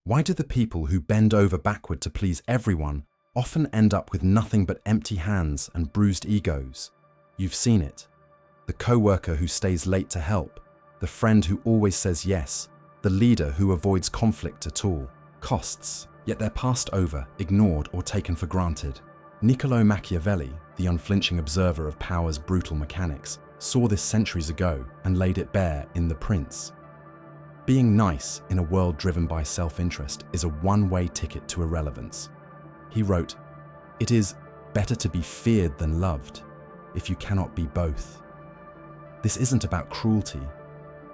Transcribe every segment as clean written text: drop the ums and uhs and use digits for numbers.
Why do the people who bend over backward to please everyone often end up with nothing but empty hands and bruised egos? You've seen it. The co-worker who stays late to help, the friend who always says yes, the leader who avoids conflict at all costs, yet they're passed over, ignored, or taken for granted. Niccolo Machiavelli, the unflinching observer of power's brutal mechanics, saw this centuries ago and laid it bare in The Prince. Being nice in a world driven by self-interest is a one-way ticket to irrelevance. He wrote, "It is better to be feared than loved, if you cannot be both." This isn't about cruelty.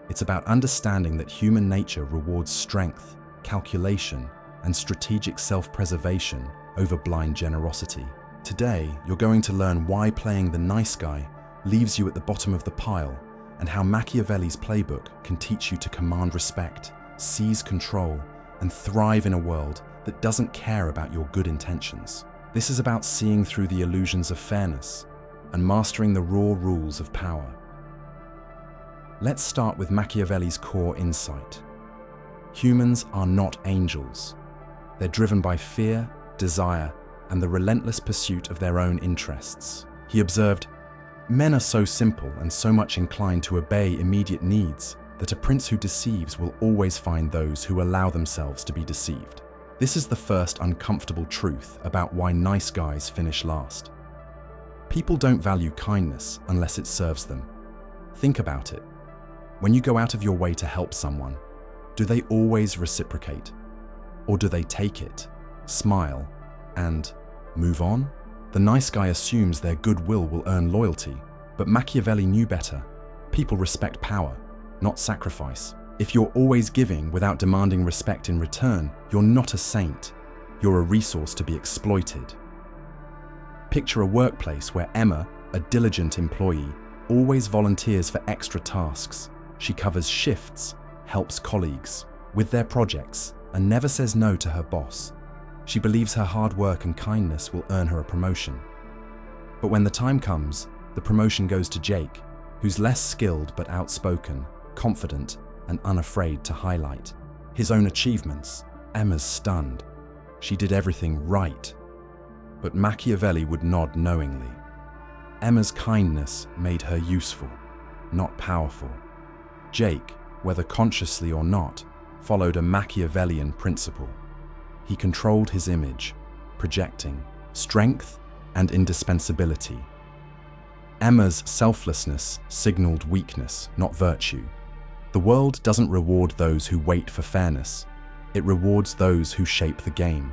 It's about understanding that human nature rewards strength, calculation, and strategic self-preservation over blind generosity. Today, you're going to learn why playing the nice guy leaves you at the bottom of the pile, and how Machiavelli's Playbook can teach you to command respect, seize control, and thrive in a world that doesn't care about your good intentions. This is about seeing through the illusions of fairness and mastering the raw rules of power. Let's start with Machiavelli's core insight. Humans are not angels. They're driven by fear, desire, and the relentless pursuit of their own interests. He observed, "Men are so simple and so much inclined to obey immediate needs that a prince who deceives will always find those who allow themselves to be deceived." This is the first uncomfortable truth about why nice guys finish last. People don't value kindness unless it serves them. Think about it. When you go out of your way to help someone, do they always reciprocate? Or do they take it, smile, and move on? The nice guy assumes their goodwill will earn loyalty, but Machiavelli knew better. People respect power, not sacrifice. If you're always giving without demanding respect in return, you're not a saint. You're a resource to be exploited. Picture a workplace where Emma, a diligent employee, always volunteers for extra tasks. She covers shifts, helps colleagues with their projects, and never says no to her boss. She believes her hard work and kindness will earn her a promotion. But when the time comes, the promotion goes to Jake, who's less skilled but outspoken, confident, and unafraid to highlight his own achievements. Emma's stunned. She did everything right. But Machiavelli would nod knowingly. Emma's kindness made her useful, not powerful. Jake, whether consciously or not, followed a Machiavellian principle. He controlled his image, projecting strength and indispensability. Emma's selflessness signaled weakness, not virtue. The world doesn't reward those who wait for fairness. It rewards those who shape the game.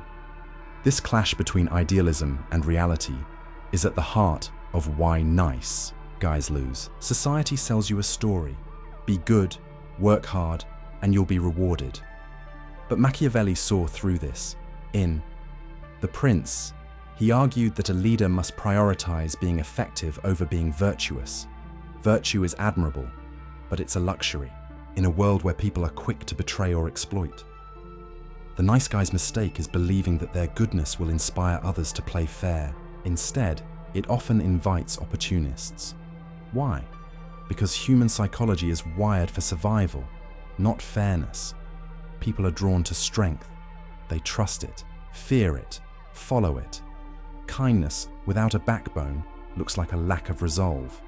This clash between idealism and reality is at the heart of why nice guys lose. Society sells you a story. Be good, work hard, and you'll be rewarded. But Machiavelli saw through this. In The Prince, he argued that a leader must prioritize being effective over being virtuous. Virtue is admirable, but it's a luxury in a world where people are quick to betray or exploit. The nice guy's mistake is believing that their goodness will inspire others to play fair. Instead, it often invites opportunists. Why? Because human psychology is wired for survival, not fairness. People are drawn to strength. They trust it, fear it, follow it. Kindness without a backbone looks like a lack of resolve.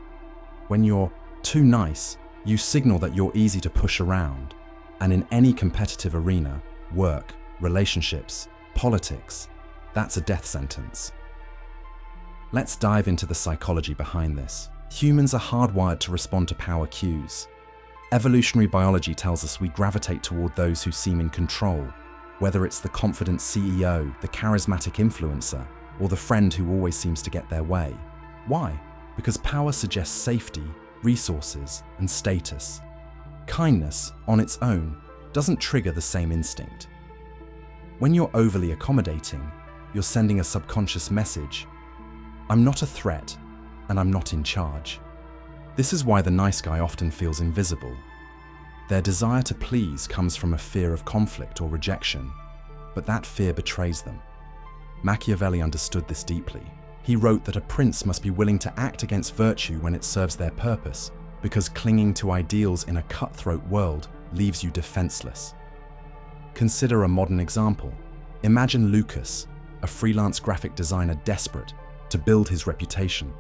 When you're too nice, you signal that you're easy to push around. And in any competitive arena, work, relationships, politics, that's a death sentence. Let's dive into the psychology behind this. Humans are hardwired to respond to power cues. Evolutionary biology tells us we gravitate toward those who seem in control, whether it's the confident CEO, the charismatic influencer, or the friend who always seems to get their way. Why? Because power suggests safety, resources, and status. Kindness, on its own, doesn't trigger the same instinct. When you're overly accommodating, you're sending a subconscious message. I'm not a threat, and I'm not in charge. This is why the nice guy often feels invisible. Their desire to please comes from a fear of conflict or rejection, but that fear betrays them. Machiavelli understood this deeply. He wrote that a prince must be willing to act against virtue when it serves their purpose, because clinging to ideals in a cutthroat world leaves you defenseless. Consider a modern example. Imagine Lucas, a freelance graphic designer desperate to build his reputation.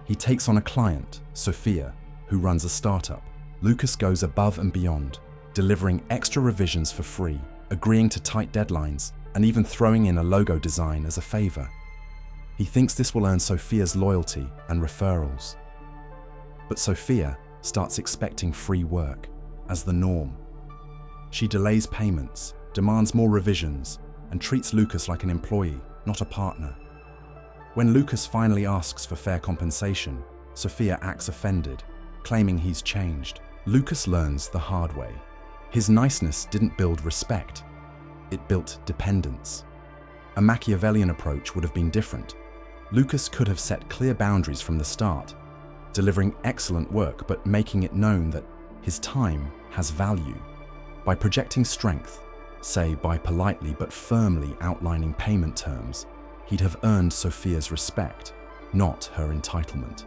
He takes on a client, Sophia, who runs a startup. Lucas goes above and beyond, delivering extra revisions for free, agreeing to tight deadlines, and even throwing in a logo design as a favor. He thinks this will earn Sophia's loyalty and referrals. But Sophia starts expecting free work as the norm. She delays payments, demands more revisions, and treats Lucas like an employee, not a partner. When Lucas finally asks for fair compensation, Sophia acts offended, claiming he's changed. Lucas learns the hard way. His niceness didn't build respect, it built dependence. A Machiavellian approach would have been different. Lucas could have set clear boundaries from the start, delivering excellent work but making it known that his time has value. By projecting strength, say by politely but firmly outlining payment terms, he'd have earned Sophia's respect, not her entitlement.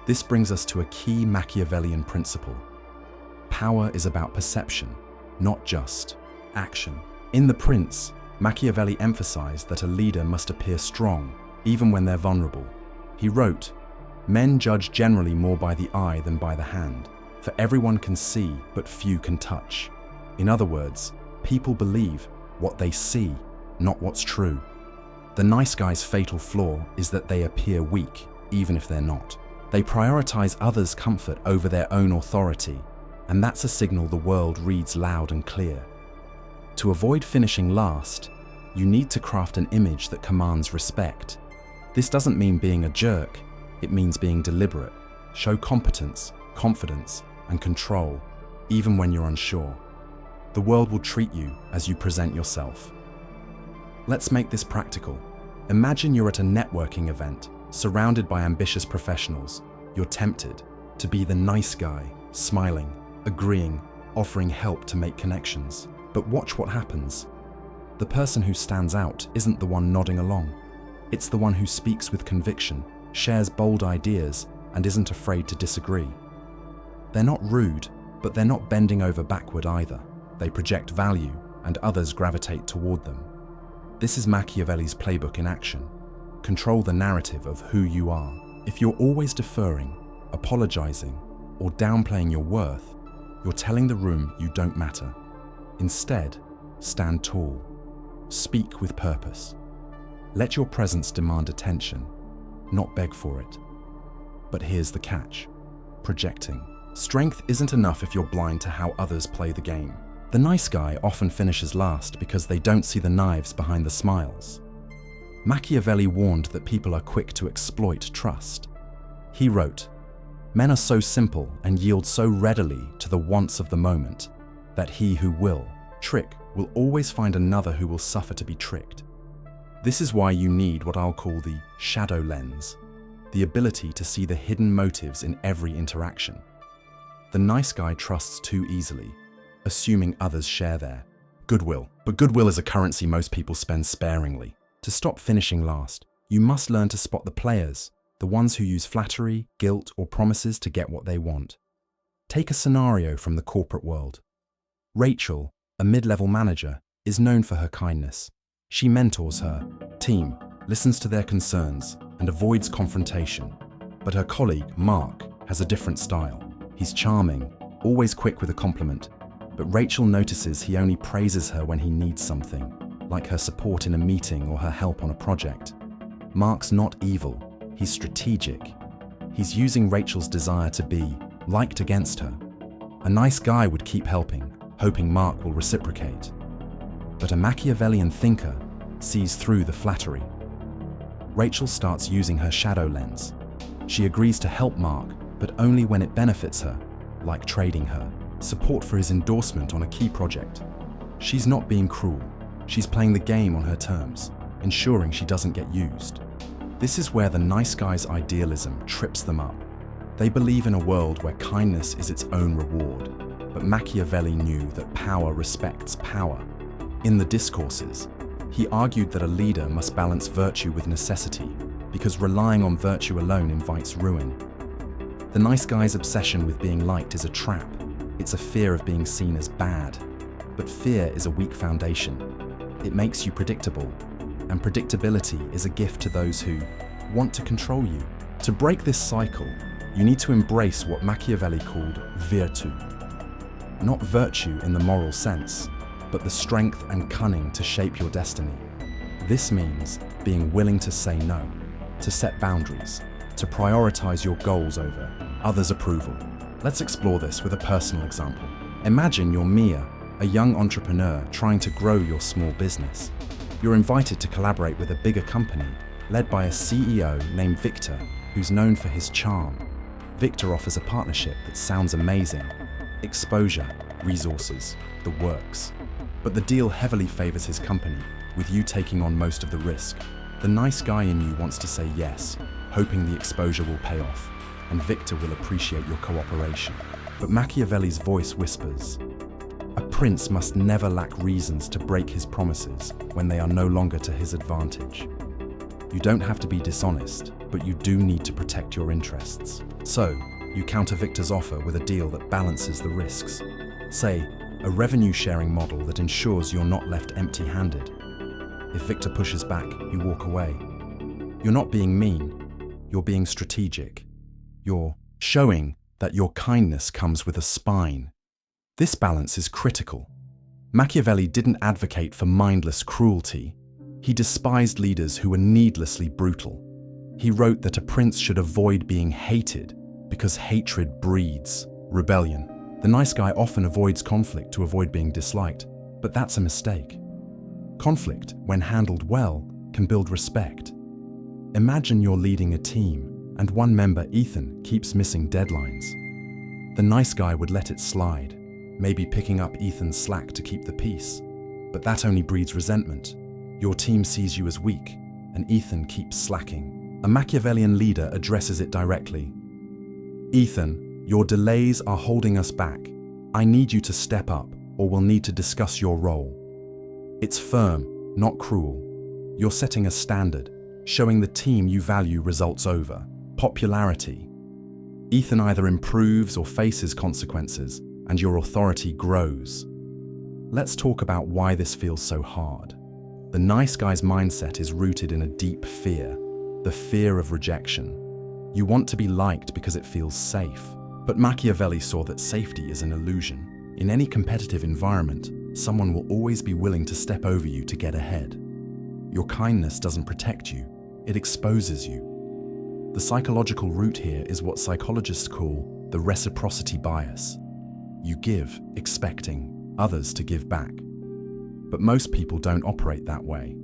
This brings us to a key Machiavellian principle. Power is about perception, not just action. In The Prince, Machiavelli emphasized that a leader must appear strong, even when they're vulnerable. He wrote, "Men judge generally more by the eye than by the hand, for everyone can see, but few can touch." In other words, people believe what they see, not what's true. The nice guy's fatal flaw is that they appear weak, even if they're not. They prioritize others' comfort over their own authority, and that's a signal the world reads loud and clear. To avoid finishing last, you need to craft an image that commands respect. This doesn't mean being a jerk, it means being deliberate. Show competence, confidence, and control, even when you're unsure. The world will treat you as you present yourself. Let's make this practical. Imagine you're at a networking event, surrounded by ambitious professionals. You're tempted to be the nice guy, smiling, agreeing, offering help to make connections. But watch what happens. The person who stands out isn't the one nodding along. It's the one who speaks with conviction, shares bold ideas, and isn't afraid to disagree. They're not rude, but they're not bending over backward either. They project value, and others gravitate toward them. This is Machiavelli's playbook in action. Control the narrative of who you are. If you're always deferring, apologizing, or downplaying your worth, you're telling the room you don't matter. Instead, stand tall. Speak with purpose. Let your presence demand attention, not beg for it. But here's the catch: projecting. Strength isn't enough if you're blind to how others play the game. The nice guy often finishes last because they don't see the knives behind the smiles. Machiavelli warned that people are quick to exploit trust. He wrote, "Men are so simple and yield so readily to the wants of the moment that he who will trick will always find another who will suffer to be tricked." This is why you need what I'll call the shadow lens, the ability to see the hidden motives in every interaction. The nice guy trusts too easily, assuming others share their goodwill. But goodwill is a currency most people spend sparingly. To stop finishing last, you must learn to spot the players, the ones who use flattery, guilt, or promises to get what they want. Take a scenario from the corporate world. Rachel, a mid-level manager, is known for her kindness. She mentors her team, listens to their concerns, and avoids confrontation. But her colleague, Mark, has a different style. He's charming, always quick with a compliment, but Rachel notices he only praises her when he needs something, like her support in a meeting or her help on a project. Mark's not evil, he's strategic. He's using Rachel's desire to be liked against her. A nice guy would keep helping, hoping Mark will reciprocate. But a Machiavellian thinker sees through the flattery. Rachel starts using her shadow lens. She agrees to help Mark, but only when it benefits her, like trading her support for his endorsement on a key project. She's not being cruel. She's playing the game on her terms, ensuring she doesn't get used. This is where the nice guy's idealism trips them up. They believe in a world where kindness is its own reward, but Machiavelli knew that power respects power. In the Discourses, he argued that a leader must balance virtue with necessity, because relying on virtue alone invites ruin. The nice guy's obsession with being liked is a trap. It's a fear of being seen as bad. But fear is a weak foundation. It makes you predictable, and predictability is a gift to those who want to control you. To break this cycle, you need to embrace what Machiavelli called virtù. Not virtue in the moral sense, but the strength and cunning to shape your destiny. This means being willing to say no, to set boundaries, to prioritize your goals over others' approval. Let's explore this with a personal example. Imagine you're Mia, a young entrepreneur trying to grow your small business. You're invited to collaborate with a bigger company led by a CEO named Victor, who's known for his charm. Victor offers a partnership that sounds amazing. Exposure, resources, the works. But the deal heavily favors his company, with you taking on most of the risk. The nice guy in you wants to say yes, hoping the exposure will pay off, and Victor will appreciate your cooperation. But Machiavelli's voice whispers, a prince must never lack reasons to break his promises when they are no longer to his advantage. You don't have to be dishonest, but you do need to protect your interests. So, you counter Victor's offer with a deal that balances the risks. Say, a revenue-sharing model that ensures you're not left empty-handed. If Victor pushes back, you walk away. You're not being mean, you're being strategic. You're showing that your kindness comes with a spine. This balance is critical. Machiavelli didn't advocate for mindless cruelty. He despised leaders who were needlessly brutal. He wrote that a prince should avoid being hated because hatred breeds rebellion. The nice guy often avoids conflict to avoid being disliked, but that's a mistake. Conflict, when handled well, can build respect. Imagine you're leading a team, and one member, Ethan, keeps missing deadlines. The nice guy would let it slide, maybe picking up Ethan's slack to keep the peace. But that only breeds resentment. Your team sees you as weak, and Ethan keeps slacking. A Machiavellian leader addresses it directly. Ethan, your delays are holding us back. I need you to step up, or we'll need to discuss your role. It's firm, not cruel. You're setting a standard, showing the team you value results over popularity. Ethan either improves or faces consequences, and your authority grows. Let's talk about why this feels so hard. The nice guy's mindset is rooted in a deep fear, the fear of rejection. You want to be liked because it feels safe. But Machiavelli saw that safety is an illusion. In any competitive environment, someone will always be willing to step over you to get ahead. Your kindness doesn't protect you, it exposes you. The psychological root here is what psychologists call the reciprocity bias. You give, expecting others to give back. But most people don't operate that way.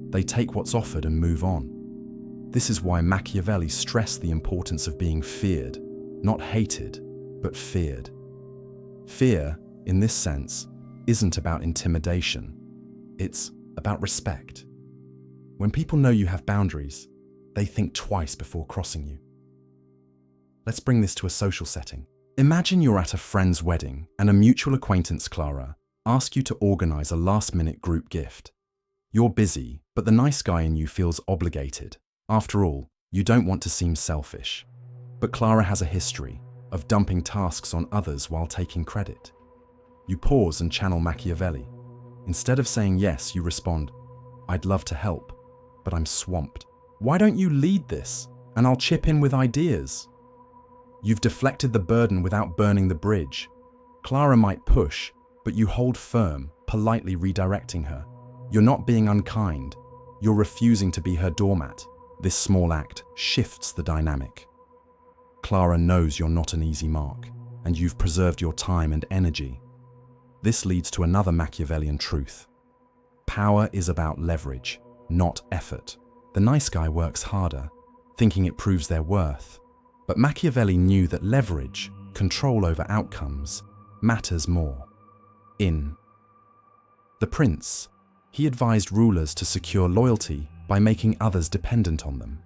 They take what's offered and move on. This is why Machiavelli stressed the importance of being feared. Not hated, but feared. Fear, in this sense, isn't about intimidation. It's about respect. When people know you have boundaries, they think twice before crossing you. Let's bring this to a social setting. Imagine you're at a friend's wedding and a mutual acquaintance, Clara, asks you to organize a last-minute group gift. You're busy, but the nice guy in you feels obligated. After all, you don't want to seem selfish. But Clara has a history of dumping tasks on others while taking credit. You pause and channel Machiavelli. Instead of saying yes, you respond, I'd love to help, but I'm swamped. Why don't you lead this, and I'll chip in with ideas? You've deflected the burden without burning the bridge. Clara might push, but you hold firm, politely redirecting her. You're not being unkind. You're refusing to be her doormat. This small act shifts the dynamic. Clara knows you're not an easy mark, and you've preserved your time and energy. This leads to another Machiavellian truth. Power is about leverage, not effort. The nice guy works harder, thinking it proves their worth. But Machiavelli knew that leverage, control over outcomes, matters more. In The Prince, he advised rulers to secure loyalty by making others dependent on them.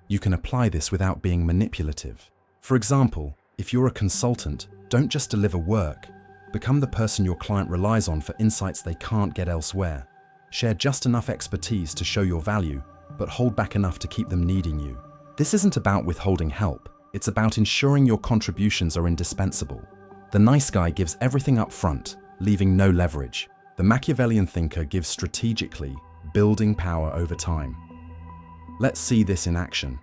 You can apply this without being manipulative. For example, if you're a consultant, don't just deliver work. Become the person your client relies on for insights they can't get elsewhere. Share just enough expertise to show your value, but hold back enough to keep them needing you. This isn't about withholding help. It's about ensuring your contributions are indispensable. The nice guy gives everything up front, leaving no leverage. The Machiavellian thinker gives strategically, building power over time. Let's see this in action.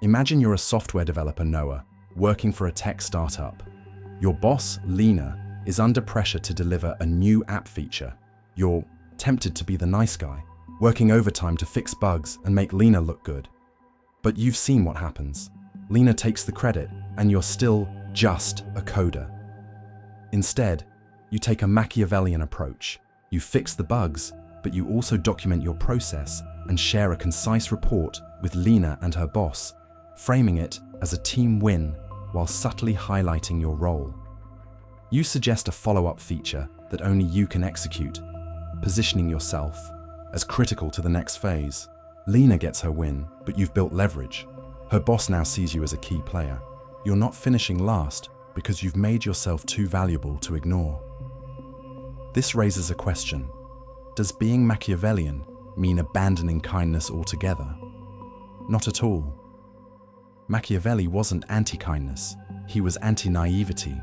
Imagine you're a software developer, Noah, working for a tech startup. Your boss, Lena, is under pressure to deliver a new app feature. You're tempted to be the nice guy, working overtime to fix bugs and make Lena look good. But you've seen what happens. Lena takes the credit, and you're still just a coder. Instead, you take a Machiavellian approach. You fix the bugs, but you also document your process and share a concise report with Lena and her boss, framing it as a team win while subtly highlighting your role. You suggest a follow-up feature that only you can execute, positioning yourself as critical to the next phase. Lena gets her win, but you've built leverage. Her boss now sees you as a key player. You're not finishing last because you've made yourself too valuable to ignore. This raises a question. Does being Machiavellian mean abandoning kindness altogether? Not at all. Machiavelli wasn't anti-kindness, he was anti-naivety.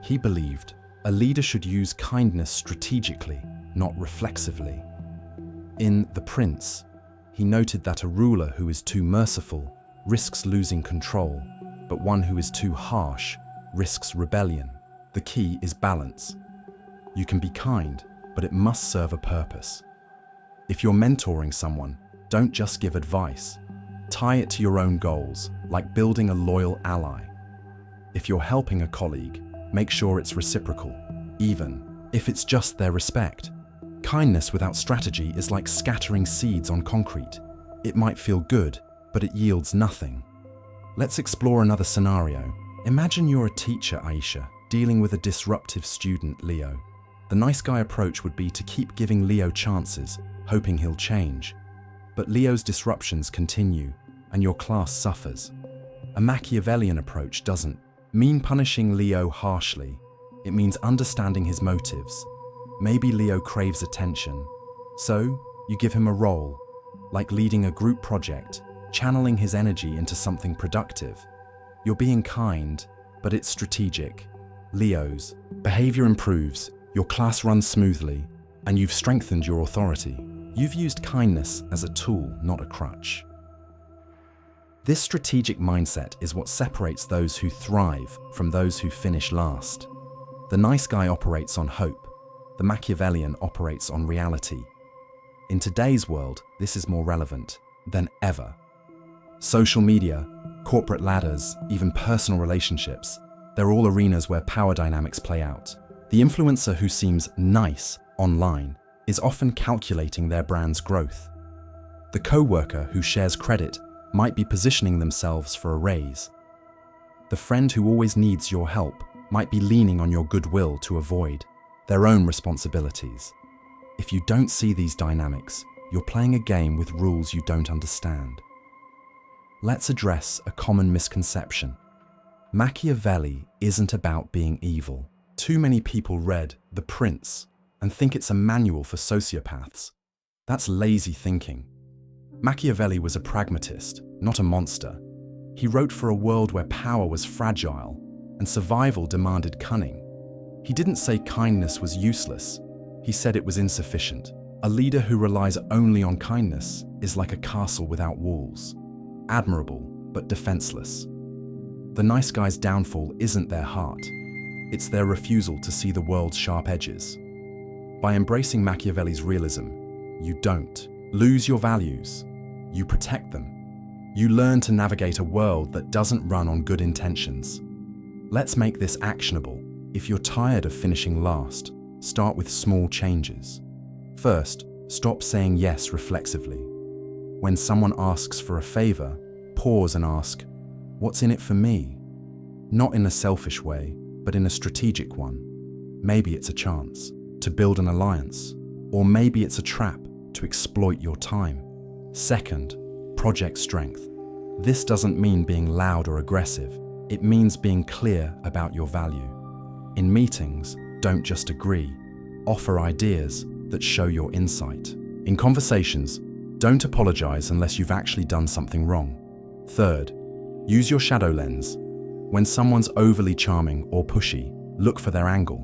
He believed a leader should use kindness strategically, not reflexively. In The Prince, he noted that a ruler who is too merciful risks losing control, but one who is too harsh risks rebellion. The key is balance. You can be kind, but it must serve a purpose. If you're mentoring someone, don't just give advice. Tie it to your own goals, like building a loyal ally. If you're helping a colleague, make sure it's reciprocal, even if it's just their respect. Kindness without strategy is like scattering seeds on concrete. It might feel good, but it yields nothing. Let's explore another scenario. Imagine you're a teacher, Aisha, dealing with a disruptive student, Leo. The nice guy approach would be to keep giving Leo chances, hoping he'll change. But Leo's disruptions continue, and your class suffers. A Machiavellian approach doesn't mean punishing Leo harshly. It means understanding his motives. Maybe Leo craves attention, so you give him a role, like leading a group project, channeling his energy into something productive. You're being kind, but it's strategic. Leo's behavior improves, your class runs smoothly, and you've strengthened your authority. You've used kindness as a tool, not a crutch. This strategic mindset is what separates those who thrive from those who finish last. The nice guy operates on hope. The Machiavellian operates on reality. In today's world, this is more relevant than ever. Social media, corporate ladders, even personal relationships, they're all arenas where power dynamics play out. The influencer who seems nice online is often calculating their brand's growth. The co-worker who shares credit might be positioning themselves for a raise. The friend who always needs your help might be leaning on your goodwill to avoid their own responsibilities. If you don't see these dynamics, you're playing a game with rules you don't understand. Let's address a common misconception. Machiavelli isn't about being evil. Too many people read The Prince and think it's a manual for sociopaths. That's lazy thinking. Machiavelli was a pragmatist, not a monster. He wrote for a world where power was fragile and survival demanded cunning. He didn't say kindness was useless. He said it was insufficient. A leader who relies only on kindness is like a castle without walls. Admirable, but defenseless. The nice guy's downfall isn't their heart. It's their refusal to see the world's sharp edges. By embracing Machiavelli's realism, you don't lose your values. You protect them. You learn to navigate a world that doesn't run on good intentions. Let's make this actionable. If you're tired of finishing last, start with small changes. First, stop saying yes reflexively. When someone asks for a favor, pause and ask, "What's in it for me?" Not in a selfish way, but in a strategic one. Maybe it's a chance to build an alliance, or maybe it's a trap to exploit your time. Second, project strength. This doesn't mean being loud or aggressive. It means being clear about your value. In meetings, don't just agree. Offer ideas that show your insight. In conversations, don't apologize unless you've actually done something wrong. Third, use your shadow lens. When someone's overly charming or pushy, look for their angle.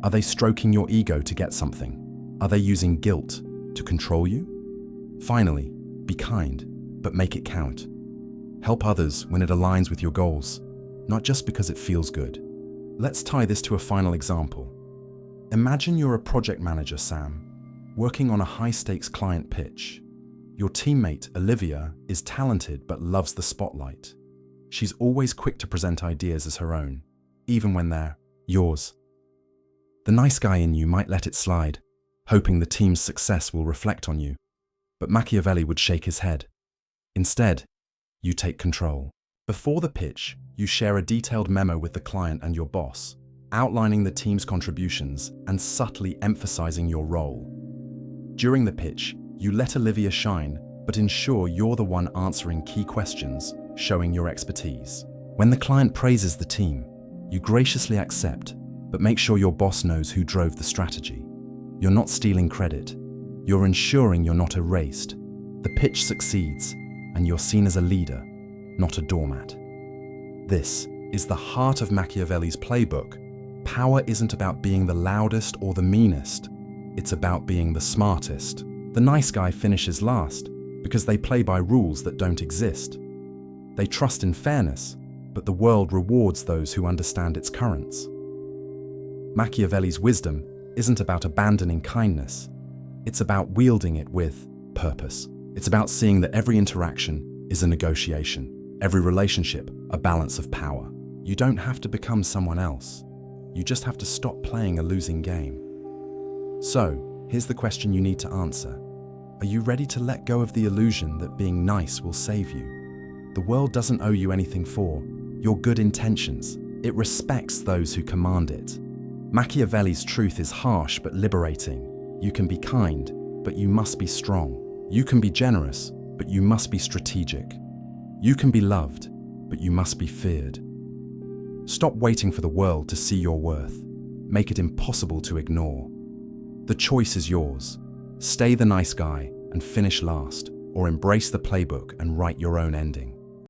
Are they stroking your ego to get something? Are they using guilt to control you? Finally, be kind, but make it count. Help others when it aligns with your goals, not just because it feels good. Let's tie this to a final example. Imagine you're a project manager, Sam, working on a high-stakes client pitch. Your teammate, Olivia, is talented but loves the spotlight. She's always quick to present ideas as her own, even when they're yours. The nice guy in you might let it slide, hoping the team's success will reflect on you. But Machiavelli would shake his head. Instead, you take control. Before the pitch, you share a detailed memo with the client and your boss, outlining the team's contributions and subtly emphasizing your role. During the pitch, you let Olivia shine, but ensure you're the one answering key questions, showing your expertise. When the client praises the team, you graciously accept, but make sure your boss knows who drove the strategy. You're not stealing credit. You're ensuring you're not erased. The pitch succeeds, and you're seen as a leader, not a doormat. This is the heart of Machiavelli's playbook. Power isn't about being the loudest or the meanest. It's about being the smartest. The nice guy finishes last because they play by rules that don't exist. They trust in fairness, but the world rewards those who understand its currents. Machiavelli's wisdom isn't about abandoning kindness. It's about wielding it with purpose. It's about seeing that every interaction is a negotiation, every relationship a balance of power. You don't have to become someone else. You just have to stop playing a losing game. So, here's the question you need to answer. Are you ready to let go of the illusion that being nice will save you? The world doesn't owe you anything for your good intentions. It respects those who command it. Machiavelli's truth is harsh but liberating. You can be kind, but you must be strong. You can be generous, but you must be strategic. You can be loved, but you must be feared. Stop waiting for the world to see your worth. Make it impossible to ignore. The choice is yours. Stay the nice guy and finish last, or embrace the playbook and write your own ending.